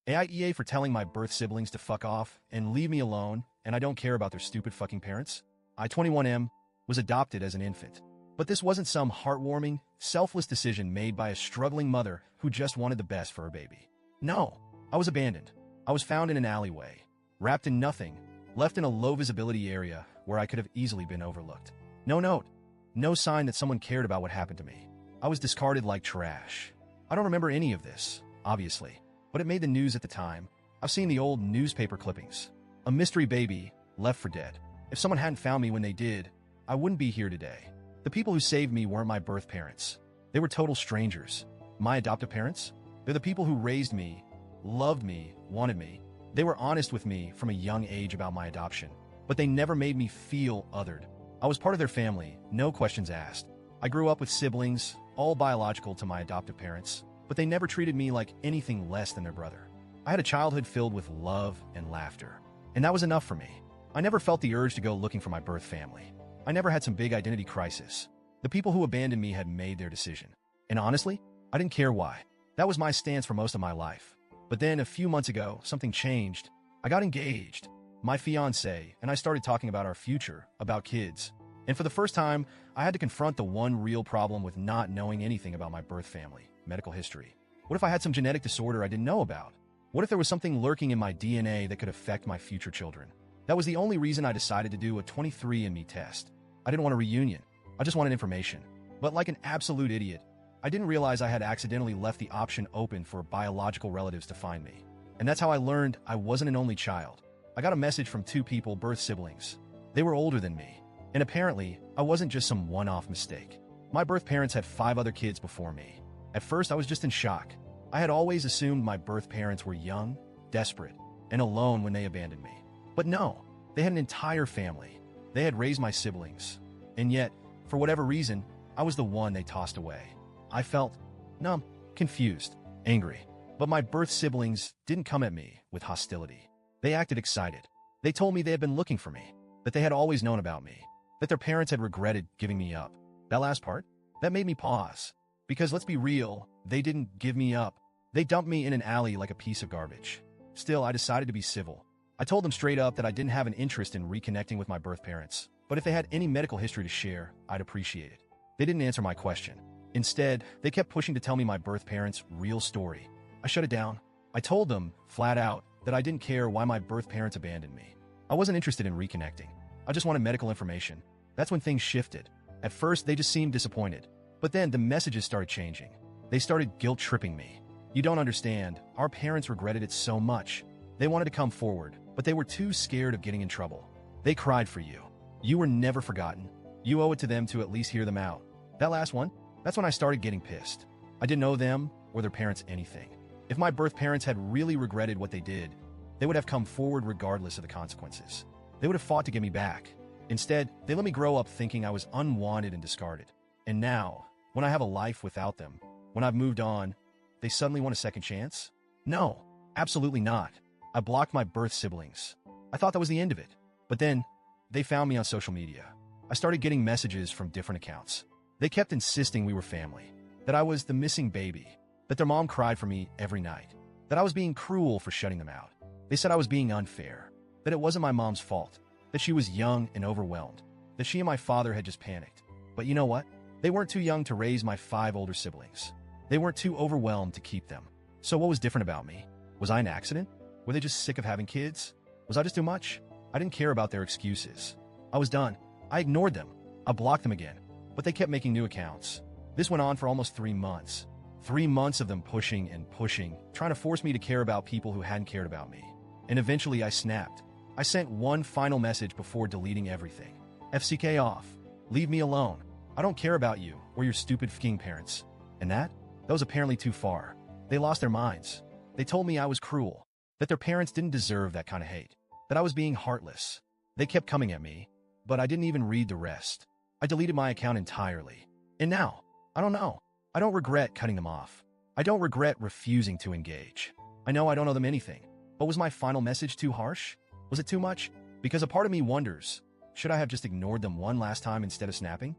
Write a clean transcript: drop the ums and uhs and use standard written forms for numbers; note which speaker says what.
Speaker 1: AITA for telling my birth siblings to fuck off and leave me alone, and I don't care about their stupid fucking parents. I, 21M, was adopted as an infant. But this wasn't some heartwarming, selfless decision made by a struggling mother who just wanted the best for her baby. No, I was abandoned. I was found in an alleyway, wrapped in nothing, left in a low-visibility area where I could have easily been overlooked. No note, no sign that someone cared about what happened to me. I was discarded like trash. I don't remember any of this, obviously, but it made the news at the time. I've seen the old newspaper clippings. A mystery baby, left for dead. If someone hadn't found me when they did, I wouldn't be here today. The people who saved me weren't my birth parents. They were total strangers. My adoptive parents? They're the people who raised me, loved me, wanted me. They were honest with me from a young age about my adoption, but they never made me feel othered. I was part of their family, no questions asked. I grew up with siblings, all biological to my adoptive parents, but they never treated me like anything less than their brother. I had a childhood filled with love and laughter, and that was enough for me. I never felt the urge to go looking for my birth family. I never had some big identity crisis. The people who abandoned me had made their decision. And honestly, I didn't care why. That was my stance for most of my life. But then a few months ago, something changed. I got engaged, my fiancé, and I started talking about our future, about kids. And for the first time, I had to confront the one real problem with not knowing anything about my birth family, medical history. What if I had some genetic disorder I didn't know about? What if there was something lurking in my DNA that could affect my future children? That was the only reason I decided to do a 23andMe test. I didn't want a reunion. I just wanted information. But like an absolute idiot, I didn't realize I had accidentally left the option open for biological relatives to find me. And that's how I learned I wasn't an only child. I got a message from two people, birth siblings. They were older than me. And apparently, I wasn't just some one-off mistake. My birth parents had 5 other kids before me. At first, I was just in shock. I had always assumed my birth parents were young, desperate, and alone when they abandoned me. But no, they had an entire family. They had raised my siblings. And yet, for whatever reason, I was the one they tossed away. I felt numb, confused, angry. But my birth siblings didn't come at me with hostility. They acted excited. They told me they had been looking for me, that they had always known about me, that their parents had regretted giving me up. That last part, that made me pause. Because let's be real, they didn't give me up. They dumped me in an alley like a piece of garbage. Still, I decided to be civil. I told them straight up that I didn't have an interest in reconnecting with my birth parents, but if they had any medical history to share, I'd appreciate it. They didn't answer my question. Instead, they kept pushing to tell me my birth parents' real story. I shut it down. I told them, flat out, that I didn't care why my birth parents abandoned me. I wasn't interested in reconnecting. I just wanted medical information. That's when things shifted. At first, they just seemed disappointed. But then the messages started changing. They started guilt-tripping me. You don't understand. Our parents regretted it so much. They wanted to come forward, but they were too scared of getting in trouble. They cried for you. You were never forgotten. You owe it to them to at least hear them out. That last one, that's when I started getting pissed. I didn't owe them or their parents anything. If my birth parents had really regretted what they did, they would have come forward regardless of the consequences. They would have fought to get me back. Instead, they let me grow up thinking I was unwanted and discarded. And now, when I have a life without them, when I've moved on, they suddenly want a second chance? No, absolutely not. I blocked my birth siblings. I thought that was the end of it. But then, they found me on social media. I started getting messages from different accounts. They kept insisting we were family, that I was the missing baby, that their mom cried for me every night, that I was being cruel for shutting them out. They said I was being unfair, that it wasn't my mom's fault, that she was young and overwhelmed, that she and my father had just panicked. But you know what? They weren't too young to raise my 5 older siblings. They weren't too overwhelmed to keep them. So what was different about me? Was I an accident? Were they just sick of having kids? Was I just too much? I didn't care about their excuses. I was done. I ignored them. I blocked them again. But they kept making new accounts. This went on for almost 3 months. 3 months of them pushing and pushing, trying to force me to care about people who hadn't cared about me. And eventually I snapped. I sent one final message before deleting everything. FCK off. Leave me alone. I don't care about you or your stupid f***ing parents. And that was apparently too far. They lost their minds. They told me I was cruel, that their parents didn't deserve that kind of hate, that I was being heartless. They kept coming at me, but I didn't even read the rest. I deleted my account entirely. And now, I don't know. I don't regret cutting them off. I don't regret refusing to engage. I know I don't owe them anything, but was my final message too harsh? Was it too much? Because a part of me wonders, should I have just ignored them one last time instead of snapping?